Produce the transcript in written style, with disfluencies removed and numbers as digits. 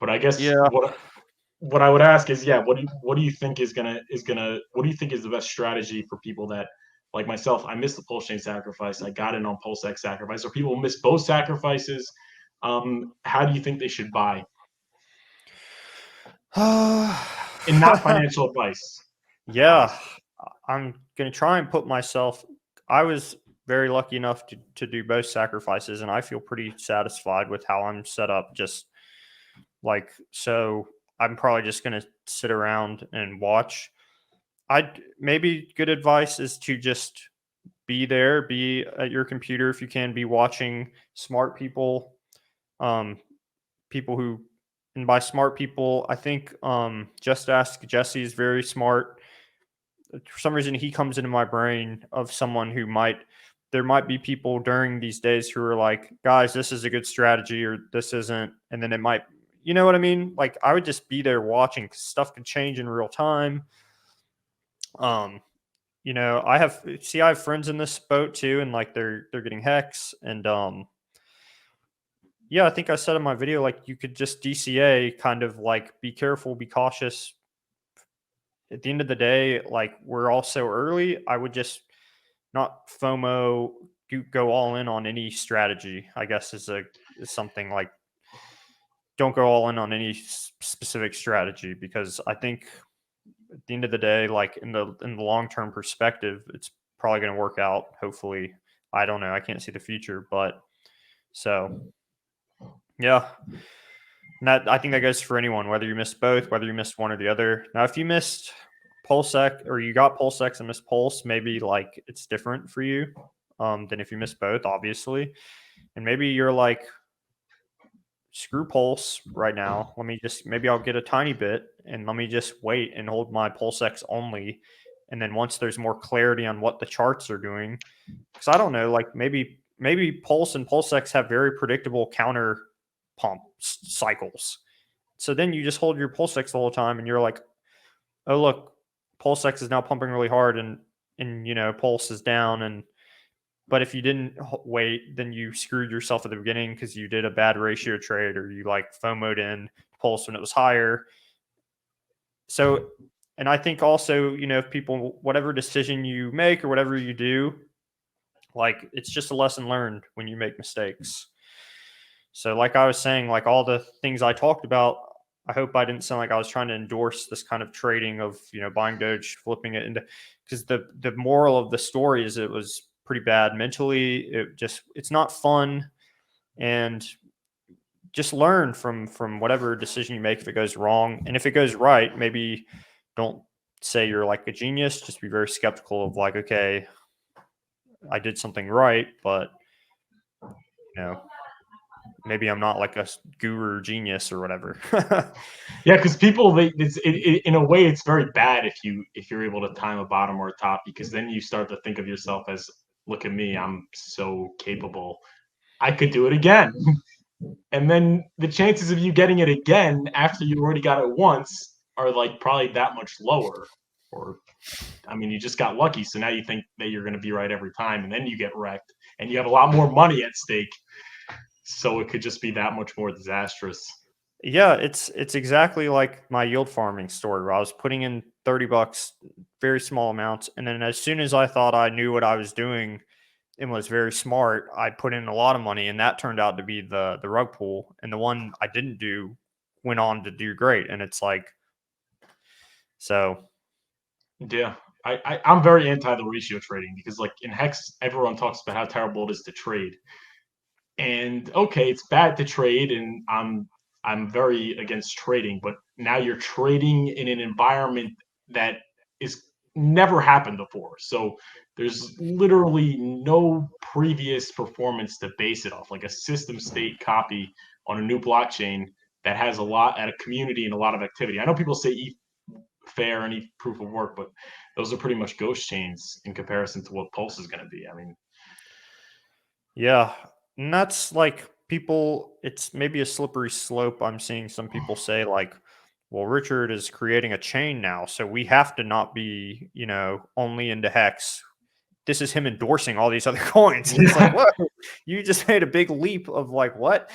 But I guess Yeah. what I would ask is, yeah, what do you think what do you think is the best strategy for people that like myself? I missed the Pulsechain sacrifice. I got in on PulseX sacrifice. Or people miss both sacrifices. How do you think they should buy? And not financial advice, Yeah, obviously. I'm gonna try and put myself. I was very lucky enough to do both sacrifices, and I feel pretty satisfied with how I'm set up. Just like so, I'm probably just gonna sit around and watch. I'd maybe good advice is to just be there, be at your computer if you can, be watching smart people, um, people who, and by smart people, I think just ask Jesse is very smart. For some reason he comes into my brain of someone who might, there might be people during these days who are like, guys, this is a good strategy or this isn't, and then it might, you know what I mean? Like I would just be there watching 'cause stuff could change in real time. um I have friends in this boat too, and like they're getting hex, and yeah, I think I said in my video, like you could just DCA, kind of like be careful, be cautious. At the end of the day, like we're all so early, I would just not FOMO, go all in on any strategy. I guess is something like, don't go all in on any specific strategy, because I think at the end of the day, like in the long term perspective, it's probably going to work out. Hopefully, I don't know. I can't see the future, but so yeah. And that, I think that goes for anyone, whether you missed both, whether you missed one or the other. Now, if you missed PulseX, or you got PulseX and missed Pulse, maybe like it's different for you than if you missed both, obviously. And maybe you're like, screw Pulse right now. Let me just, maybe I'll get a tiny bit and let me just wait and hold my PulseX only. And then once there's more clarity on what the charts are doing, because I don't know, like maybe Pulse and PulseX have very predictable counter pump cycles. So then you just hold your PulseX the whole time, and you're like, oh look, PulseX is now pumping really hard, and Pulse is down, and but if you didn't wait, then you screwed yourself at the beginning because you did a bad ratio trade, or you like FOMO'd in Pulse when it was higher. So, and I think also, if people, whatever decision you make or whatever you do, like it's just a lesson learned when you make mistakes. So, like I was saying, like all the things I talked about, I hope I didn't sound like I was trying to endorse this kind of trading of, buying Doge, flipping it into, because the moral of the story is it was pretty bad mentally. It's not fun, and just learn from whatever decision you make if it goes wrong, and if it goes right, maybe don't say you're like a genius. Just be very skeptical of like, okay, I did something right, but you know maybe I'm not like a guru genius or whatever. Yeah, because people, in a way, it's very bad if you're able to time a bottom or a top, because then you start to think of yourself as, look at me, I'm so capable, I could do it again. And then the chances of you getting it again after you already got it once are like probably that much lower. Or, I mean, you just got lucky, so now you think that you're going to be right every time, and then you get wrecked, and you have a lot more money at stake. So it could just be that much more disastrous. Yeah, it's exactly like my yield farming story where I was putting in $30, very small amounts, and then as soon as I thought I knew what I was doing and was very smart, I put in a lot of money, and that turned out to be the rug pull. And the one I didn't do went on to do great. And it's like, so Yeah. I'm very anti the ratio trading, because like in Hex, everyone talks about how terrible it is to trade. And okay, it's bad to trade, and I'm very against trading, but now you're trading in an environment that is never happened before. So there's literally no previous performance to base it off, like a system state copy on a new blockchain that has a lot at a community and a lot of activity. I know people say fair and proof of work, but those are pretty much ghost chains in comparison to what Pulse is going to be. I mean, yeah. And that's like people, it's maybe a slippery slope. I'm seeing some people say, like, well, Richard is creating a chain now, so we have to not be, only into Hex. This is him endorsing all these other coins. And it's like, yeah. whoa, you just made a big leap of like, what?